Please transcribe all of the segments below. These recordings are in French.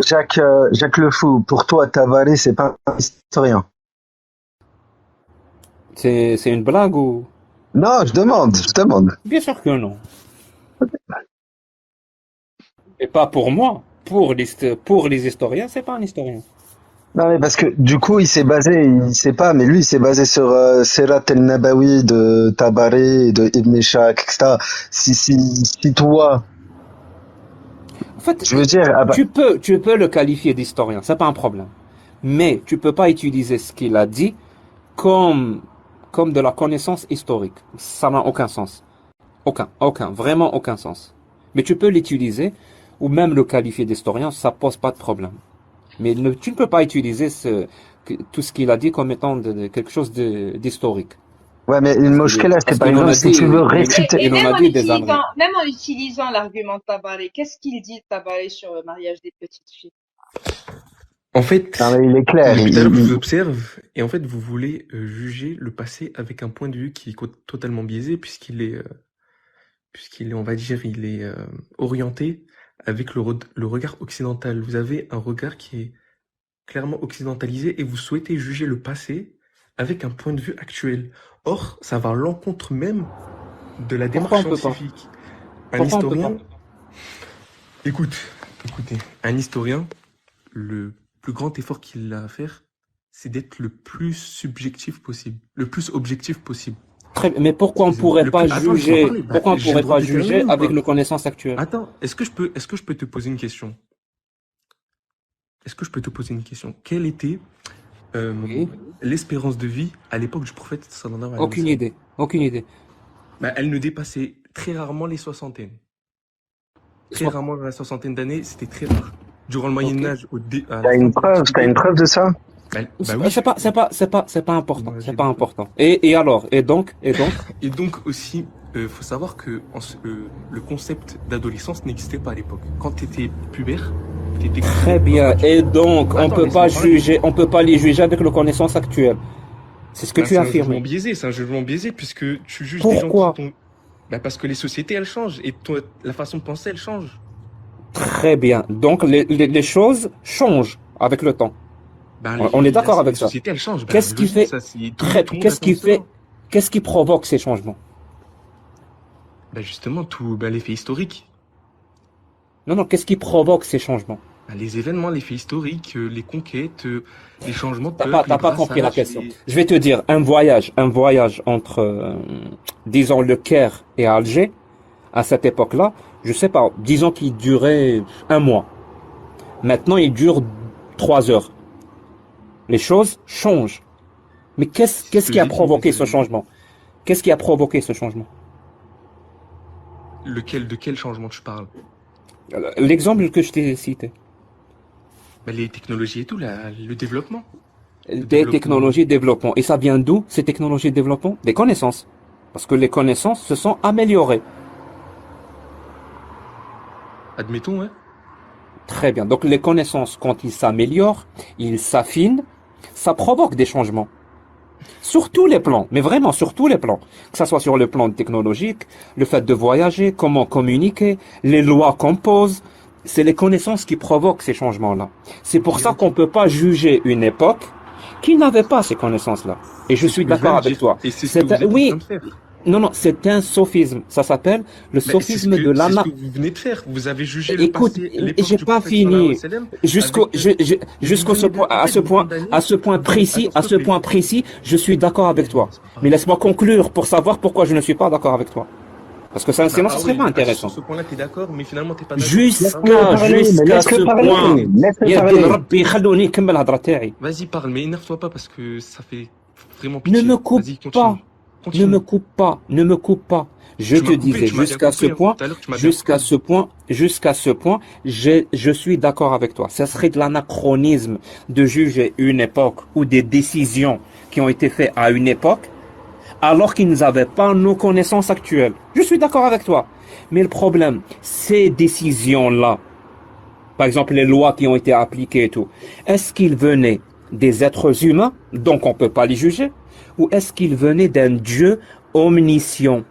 Jacques Le Fou, pour toi, Tabaré, c'est pas un historien. C'est une blague ou? Non, je demande. Bien sûr que non. Et pas pour moi. Pour les historiens, c'est pas un historien. Non, mais parce que du coup, il sait pas, mais lui, il s'est basé sur Serat el-Nabawi de Tabaré, de Ibn Ishaq, etc. Si toi, En fait, je veux dire, ah bah, tu peux le qualifier d'historien, c'est pas un problème. Mais tu peux pas utiliser ce qu'il a dit comme, comme de la connaissance historique. Ça n'a aucun sens. Vraiment aucun sens. Mais tu peux l'utiliser ou même le qualifier d'historien, ça pose pas de problème. Mais tu ne peux pas utiliser tout ce qu'il a dit comme étant quelque chose d'historique. ouais, mais une moshkela, c'est Parce par qu'il en exemple, a si dit, tu veux réfuter, il en a dit des âneries. Même en utilisant l'argument de Tabaré, qu'est-ce qu'il dit Tabaré sur le mariage des petites filles? En non, fait, mais il est clair, depuis tout à l'heure, je vous observe, et en fait, vous voulez juger le passé avec un point de vue qui est totalement biaisé, puisqu'il est, on va dire, il est orienté avec le regard occidental. Vous avez un regard qui est clairement occidentalisé et vous souhaitez juger le passé avec un point de vue actuel. Or, ça va à l'encontre même de la Pourquoi démarche on peut pas? scientifique. Un Pourquoi on peut pas? historien, écoute, écoutez, un historien, le plus grand effort qu'il a à faire, c'est d'être le plus subjectif possible, le plus objectif possible. Mais pourquoi on Excusez-moi. pourrait pas Attends, laisse-moi juger, parler. Bah, pourquoi on j'ai le pourrait droit pas de déterminer juger ou avec pas? nos connaissances actuelles? Attends, est-ce que je peux te poser une question? Est-ce que je peux te poser une question? Quelle était euh, Oui. l'espérance de vie à l'époque du prophète sallallahu alayhi wa Aucune sallam? idée. Aucune idée. Bah, elle ne dépassait très rarement les soixantaines. Très Soit- rarement la soixantaine d'années, c'était très rare. Durant le Moyen Ok. Âge, à la fin de t'as une l'Antiquité, preuve de ça? bah oui. C'est pas important. Bon, C'est vas-y, pas d'accord. important. Et alors? Et donc? Et donc aussi, faut savoir que le concept d'adolescence n'existait pas à l'époque. Quand tu étais pubère, tu étais Très complètement bien. immature. Et donc, on Attends, peut pas laisse-moi parler. juger, on peut pas les juger avec nos connaissances actuelles. C'est ce que Bah, tu c'est as un jugement affirmé. biaisé, c'est un jugement biaisé puisque tu juges des gens qui Pourquoi? t'ont... Bah, parce que les sociétés, elles changent et la façon de penser, elle change. Très bien. Donc, les choses changent avec le temps. Bah, On est d'accord les avec ça. sociétés, elles changent. Bah, Qu'est-ce qui logique, fait, ça, tout le monde qu'est-ce attend qui cela. fait, qu'est-ce qui provoque ces changements? Bah, justement, l'effet historique. Non, non, qu'est-ce qui provoque ces changements? Bah, les événements, l'effet historique, les conquêtes, les changements de peuple, les T'as pas compris la brassages, question. Je vais te dire, un voyage entre, disons, Le Caire et Alger, à cette époque-là, je sais pas, disons qu'il durait un mois. Maintenant, il dure 3 heures. Les choses changent. Mais C'est ce qu'est-ce que qui a j'ai dit, les provoqué ce événements. changement? Qu'est-ce qui a provoqué ce changement? De quel changement tu parles? L'exemple que je t'ai cité. Bah, les technologies et tout, le développement. Le Des développement. technologies développement. Et ça vient d'où, ces technologies développement? Des connaissances. Parce que les connaissances se sont améliorées. Admettons, ouais. Très bien. Donc les connaissances, quand ils s'améliorent, ils s'affinent, ça provoque des changements. Sur tous les plans, mais vraiment sur tous les plans. Que ce soit sur le plan technologique, le fait de voyager, comment communiquer, les lois qu'on pose, c'est les connaissances qui provoquent ces changements-là. C'est pour Et ça ok. qu'on ne peut pas juger une époque qui n'avait pas ces connaissances-là. Et je C'est ce suis que je viens d'accord de avec dire. toi. Et c'est ce que vous êtes en train Oui, de faire. non, non, c'est un sophisme. Ça s'appelle le Mais sophisme de c'est ce l'ana. que vous venez de faire. Vous avez jugé le Écoute, passé, et l'époque j'ai du pas prophète sallallahu alayhi wa fini. sallam, Jusqu'au, avec des jusqu'au ce dizaines point, de, en fait, des dizaines à d'années. ce point précis, Attends, s'il te plaît. je suis d'accord avec toi. Laisse-moi Mais parler. laisse-moi conclure pour savoir pourquoi je ne suis pas d'accord avec toi. Parce que ça, Bah, sinon, ça ah serait oui, pas sur intéressant. ce point-là, t'es d'accord, mais finalement, t'es pas d'accord. C'est ça? Laisse-le parler, mais Jusqu'à laisse-le ce point. parler, laisse-le يا دين parler. ربي خلوني نكمل الهضرة تاعي. Vas-y, parle, mais énerve-toi pas parce que ça fait vraiment Ne me pitié. coupe Vas-y, pas. continue. Continue. Ne me coupe pas. Je Tu te m'as coupé, disais, tu m'as bien coupé, hein. Tout à l'heure, tu m'as bien coupé. jusqu'à ce point, je suis d'accord avec toi. Ça serait de l'anachronisme de juger une époque ou des décisions qui ont été faites à une époque alors qu'ils n'avaient pas nos connaissances actuelles. Je suis d'accord avec toi. Mais le problème, ces décisions-là, par exemple les lois qui ont été appliquées et tout, est-ce qu'ils venaient des êtres humains, donc on ne peut pas les juger, ou est-ce qu'ils venaient d'un Dieu omniscient?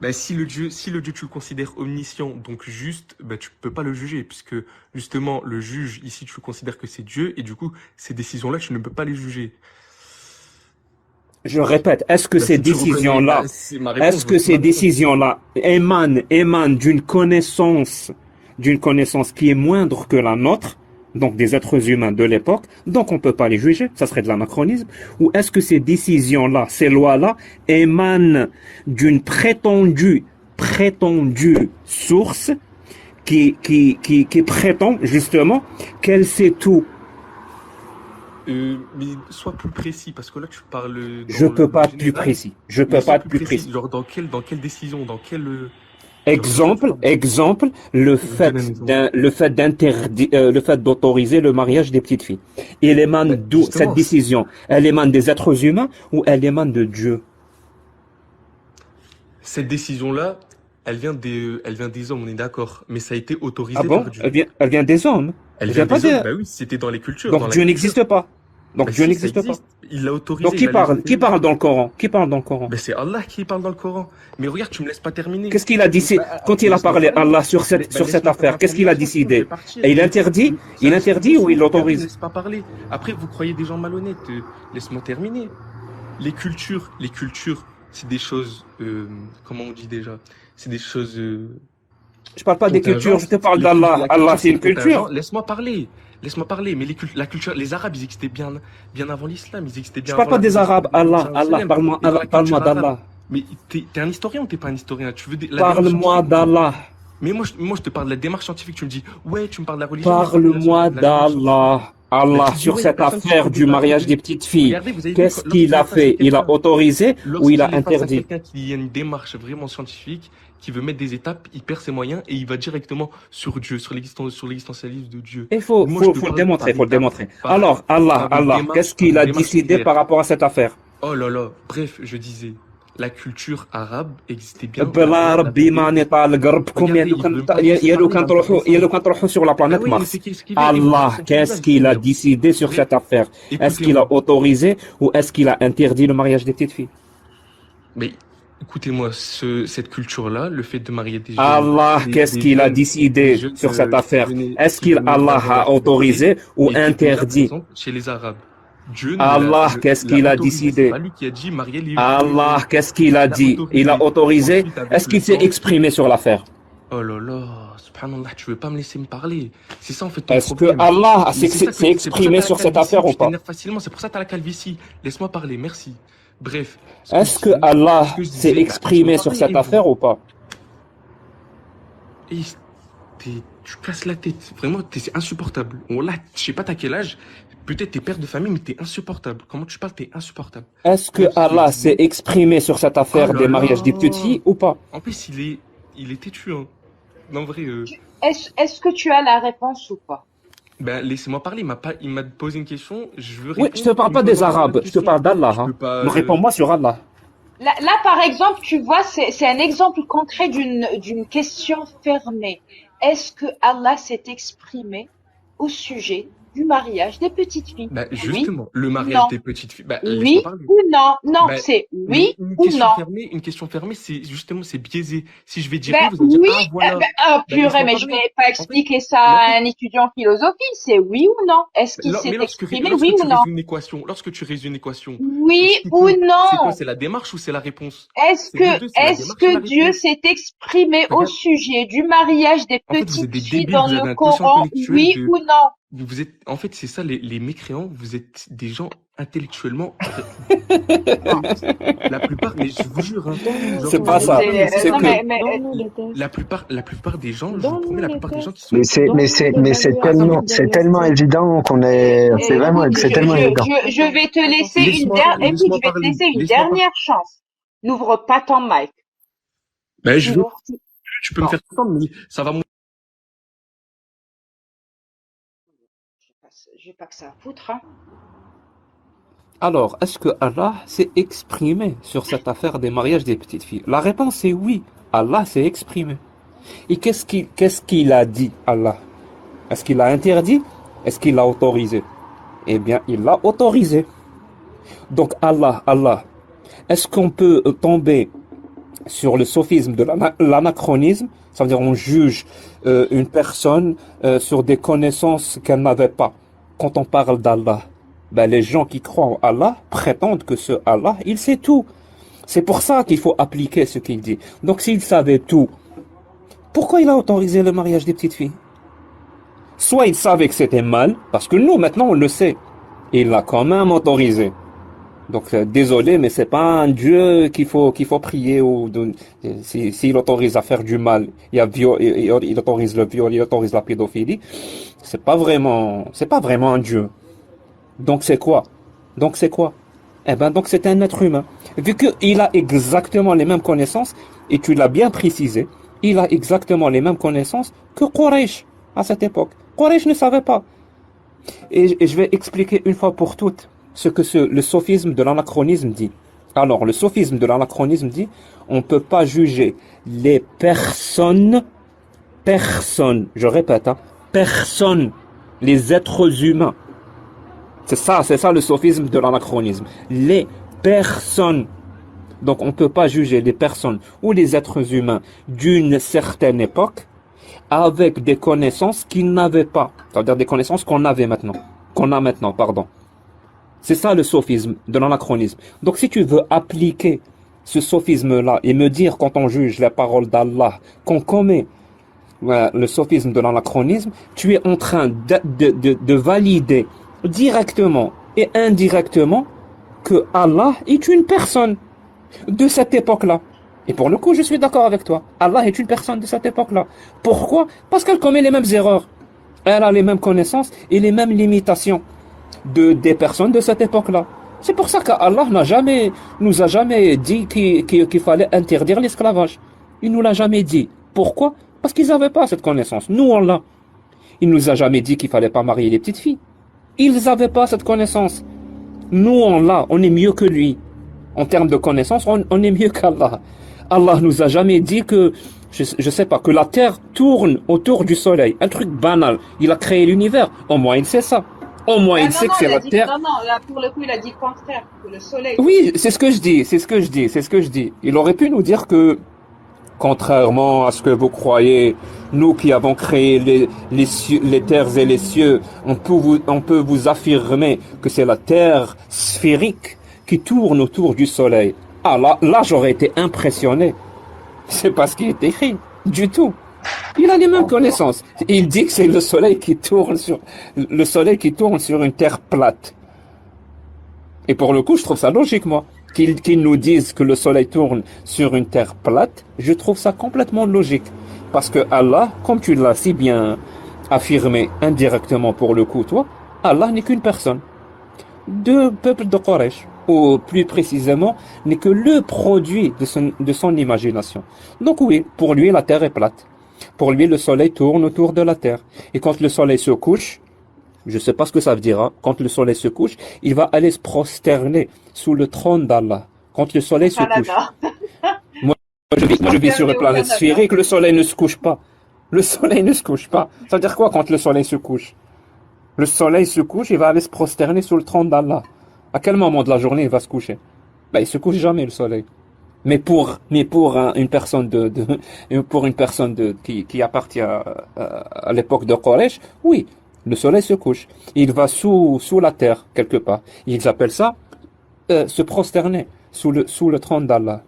Bah, si le Dieu tu le considères omniscient, donc juste, bah, tu peux pas le juger, puisque justement, le juge, ici, tu considères que c'est Dieu, et du coup, ces décisions-là, tu ne peux pas les juger. Je répète, Bah, si tu reconnais, bah, c'est ma réponse, est-ce que voici ma ces réponse. décisions-là émanent d'une connaissance qui est moindre que la nôtre, donc des êtres humains de l'époque, donc on peut pas les juger, ça serait de l'anachronisme, ou est-ce que ces décisions-là, ces lois-là, émanent d'une prétendue source qui prétend justement qu'elle sait tout. Mais sois plus précis, parce que là, tu parles Je dans peux pas le être plus général, précis. Je mais peux pas sois être plus plus précis. précis. Genre, dans quelle décision, genre, de quoi tu Exemple, parles? exemple, Donne un exemple. le fait d'autoriser le mariage des petites filles. Il Bah, émane d'où cette justement, décision? Elle émane des êtres humains ou elle émane de Dieu? cette décision-là, elle vient des hommes, on est d'accord, mais ça a été Ah autorisé bon? par Dieu. Elle vient des hommes. Elle Elle vient vient pas des hommes, des. bah oui, c'était dans les cultures, Donc dans la Dieu culture. n'existe pas. Donc Bah Dieu si, ça n'existe pas. existe. Il l'a Donc autorisé, il a légiféré qui parle dessus. dans le Coran? Qui parle dans le Coran? Bah c'est Allah qui parle dans le Coran. Mais regarde, tu me laisses pas terminer. Qu'est-ce qu'il a décidé quand il a Laisse-moi parlé parler. Allah Bah, sur cette laisse-moi faire ma affaire? Qu'est-ce qu'il a formulation, sinon je vais décidé? partir. Et Ça il risque de interdit ou il saouler. Regarde, il me l'autorise? laisse pas parler. Après, vous croyez des gens malhonnêtes. Laisse-moi terminer. Les cultures, c'est des choses, comment on dit déjà? C'est des choses Je parle pas des cultures, je contingentes. te parle d'Allah. La Allah, culture, c'est c'est une culture. contingent. Laisse-moi parler. Laisse-moi parler. Mais la culture, les Arabes, ils existaient bien, bien avant l'islam. Ils existaient Je bien parle avant pas la des venue Arabes. du prophète, sallallahu alayhi wa sallam. Et dans la Parle-moi culture arabe. d'Allah. Mais t'es un historien ou t'es pas un historien? Tu veux la démarche Parle-moi scientifique ou pas? d'Allah. Mais moi, je te parle de la démarche scientifique. Tu me dis, ouais, tu me parles de la religion, moi, je parle Parle-moi de la démarche scientifique. d'Allah. Ben, Allah, tu dis, sur ouais, il y a cette personne qui affaire prend du des dates. mariage des petites filles. Regardez, vous avez vu, Qu'est-ce qu'il lorsqu'il a est face à fait? Il a quelqu'un, autorisé ou il a lorsqu'il est face à interdit? quelqu'un qui a une démarche vraiment scientifique, qui veut mettre des étapes, il perd ses moyens et il va directement sur Dieu, sur l'existentialisme de Dieu. Il Moi, je te faut le parle démontrer, par faut le étapes, démontrer. Alors, Allah, par une qu'est-ce démarche, qu'il a démarche décidé claire. par rapport à cette affaire? Oh là là, bref, je disais, la culture arabe existait bien بلا avant la ربي ما venue. نطال قربكم Regardez, il veut pas me laisser parler, il va me faire يا descendre. لو كان تروحوا sur la Ah planète oui, il me Mars. fait qu'esquiver et vous Allah, cherchez un qu'est-ce problème. qu'il a C'est-à-dire, décidé sur bref, cette affaire? Est-ce qu'il a écoutez-moi. autorisé ou est-ce qu'il a interdit le mariage des petites filles? Mais écoutez-moi, cette culture-là, le fait de marier Allah, qu'est-ce qu'il a des décidé jeunes sur cette affaire? Est-ce qui venaient Allah d'avoir a leur puberté autorisé ou et qui étaient là, par interdit? exemple, chez les Arabes. Dieu Allah, qu'est-ce l'a qu'il a autorisé. C'est décidé? pas lui qui a dit marier les Allah, jeunes. qu'est-ce qu'il a Il l'a dit? Il a autorisé. autorisé? Ensuite, avec Est-ce le qu'il s'est temps, exprimé sur l'affaire? oh là là, subhanallah, tu veux pas me laisser me parler. C'est ça en fait ton Est-ce que problème. Allah Mais c'est ça s'est c'est pour ça exprimé que t'as sur la cette calvitie, affaire ou tu pas? t'énerves facilement, c'est pour ça que t'as la calvitie. Laisse-moi parler, merci. Bref, Est-ce que ce Allah que je s'est disais, exprimé laisse-moi sur parler, cette et vous. affaire ou pas? Et tu casses la tête. Vraiment, c'est insupportable. Là, je sais pas t'as quel âge. Peut-être t'es père de famille, mais t'es insupportable. Comment tu parles, t'es insupportable. Est-ce que Donc, ce que je Allah s'est disais, exprimé sur cette oh affaire là des mariages des petites là. filles ou pas? En plus, il est têtu, hein. Non, en vrai, Est-ce que tu as la réponse ou pas? ben, laissez-moi parler. Il m'a posé une question. Je veux Oui, je te répondre. parle Il me pas pose des encore une Arabes, autre je te question. parle d'Allah. Je Hein. peux pas, Mais réponds-moi sur Allah. Là, par exemple, tu vois, c'est un exemple concret d'une question fermée. Est-ce que Allah s'est exprimé au sujet du mariage des petites filles? Ben, Oui, justement, le mariage non. des petites filles. Ben, laisse-moi Oui parler. ou non? Non, Ben, c'est mais oui ou non. une question fermée, c'est justement, c'est biaisé. Si je vais dire Ben oui, vous allez dire, oui, ah, voilà. oh Ben, purée, laisse-moi mais je parler. vais pas En fait, expliquer ça mais en à fait, un étudiant en philosophie. C'est oui ou non? Est-ce qu'il s'est mais exprimé, lorsque oui ou tu non? résous une équation, Oui ce qui ou compte, c'est quoi? non? C'est la démarche ou c'est la réponse? Est-ce C'est les que, deux, c'est la est-ce démarche et la que Dieu réponse. s'est exprimé au Regarde, sujet du mariage des en fait, vous êtes petites des filles débiles, dans vous avez le un quotient Coran? intellectuel Oui ou non? en fait, c'est ça, les mécréants, vous êtes des gens intellectuellement, Bon. la plupart, mais je vous jure, hein, je vous C'est pas promets, ça. C'est, C'est non, que mais, Donne-nous les tests. la plupart des gens, je vous promets, Donne-nous la les plupart des gens qui tests. sont, Donne-nous Mais c'est l'évaluation c'est tellement diagnostique. évident qu'on est, c'est vraiment, écoute, c'est tellement évident. je vais te laisser écoute, laisse-moi je vais te parler, laisser une laisse-moi parler. dernière chance. N'ouvre pas ton mic. Ben, je veux, Sinon, tu peux me bon, faire comprendre, mais ça va j'ai pas que ça à foutre, hein. Alors, est-ce que Allah s'est exprimé sur cette affaire des mariages des petites filles? La réponse est oui. Allah s'est exprimé. Et qu'est-ce qu'il a dit, Allah? Est-ce qu'il a interdit? Est-ce qu'il l'a autorisé? Eh bien, il l'a autorisé. Donc Allah, est-ce qu'on peut tomber sur le sophisme de l'anachronisme, ça veut dire on juge une personne sur des connaissances qu'elle n'avait pas. Quand on parle d'Allah, ben les gens qui croient en Allah prétendent que ce Allah, il sait tout. C'est pour ça qu'il faut appliquer ce qu'il dit. Donc s'il savait tout, pourquoi il a autorisé le mariage des petites filles? Soit il savait que c'était mal, parce que nous maintenant on le sait, et il l'a quand même autorisé. Donc désolé, mais c'est pas un Dieu qu'il faut prier ou s'il autorise à faire du mal, il autorise le viol, il autorise la pédophilie. C'est pas vraiment un Dieu. Donc c'est quoi? Donc c'est quoi? Eh ben donc c'est un être humain. Vu qu'il a exactement les mêmes connaissances, et tu l'as bien précisé, il a exactement les mêmes connaissances que Quraysh à cette époque. Quraysh ne savait pas. Et je vais expliquer une fois pour toutes ce que le sophisme de l'anachronisme dit. Alors, le sophisme de l'anachronisme dit, on ne peut pas juger les personnes, je répète, hein, personnes, les êtres humains. C'est ça le sophisme de l'anachronisme. Les personnes. Donc, on ne peut pas juger les personnes ou les êtres humains d'une certaine époque avec des connaissances qu'ils n'avaient pas. C'est-à-dire des connaissances qu'on a maintenant, pardon. C'est ça le sophisme de l'anachronisme. Donc si tu veux appliquer ce sophisme-là et me dire quand on juge les paroles d'Allah qu'on commet le sophisme de l'anachronisme, tu es en train de valider directement et indirectement que Allah est une personne de cette époque-là. Et pour le coup, je suis d'accord avec toi. Allah est une personne de cette époque-là. Pourquoi? Parce qu'elle commet les mêmes erreurs. Elle a les mêmes connaissances et les mêmes limitations des personnes de cette époque-là. C'est pour ça qu'Allah nous a jamais dit qu'il fallait interdire l'esclavage. Il nous l'a jamais dit. Pourquoi? Parce qu'ils n'avaient pas cette connaissance. Nous, on l'a. Il nous a jamais dit qu'il fallait pas marier les petites filles. Ils n'avaient pas cette connaissance. Nous, on l'a. On est mieux que lui. En termes de connaissance, on est mieux qu'Allah. Allah nous a jamais dit que, je sais pas, que la terre tourne autour du soleil. Un truc banal. Il a créé l'univers. Au moins, il sait ça. Au moins, il sait que c'est la terre. Non, là, pour le coup, il a dit le contraire, que le soleil. Oui, c'est ce que je dis. Il aurait pu nous dire que, contrairement à ce que vous croyez, nous qui avons créé les terres et les cieux, on peut vous affirmer que c'est la terre sphérique qui tourne autour du soleil. Ah là j'aurais été impressionné. C'est pas ce qui est écrit, du tout. Il a les mêmes connaissances. Il dit que c'est le soleil qui tourne sur une terre plate. Et pour le coup, je trouve ça logique, moi. Qu'ils nous disent que le soleil tourne sur une terre plate, je trouve ça complètement logique. Parce que Allah, comme tu l'as si bien affirmé indirectement pour le coup, toi, Allah n'est qu'une personne. Deux peuples de Quraysh, ou plus précisément, n'est que le produit de son imagination. Donc oui, pour lui, la terre est plate. Pour lui, le soleil tourne autour de la terre. Et quand le soleil se couche, je ne sais pas ce que ça veut dire, hein, quand le soleil se couche, il va aller se prosterner sous le trône d'Allah. Quand le soleil se couche. Moi, je vis sur une planète sphérique, le soleil ne se couche pas. Le soleil ne se couche pas. Ça veut dire quoi quand le soleil se couche? Le soleil se couche, il va aller se prosterner sous le trône d'Allah. À quel moment de la journée il va se coucher? Ben, il se couche jamais, le soleil. Mais pour une personne qui appartient à l'époque de Quraysh, oui, le soleil se couche. Il va sous la terre, quelque part. Ils appellent ça se prosterner sous le trône d'Allah.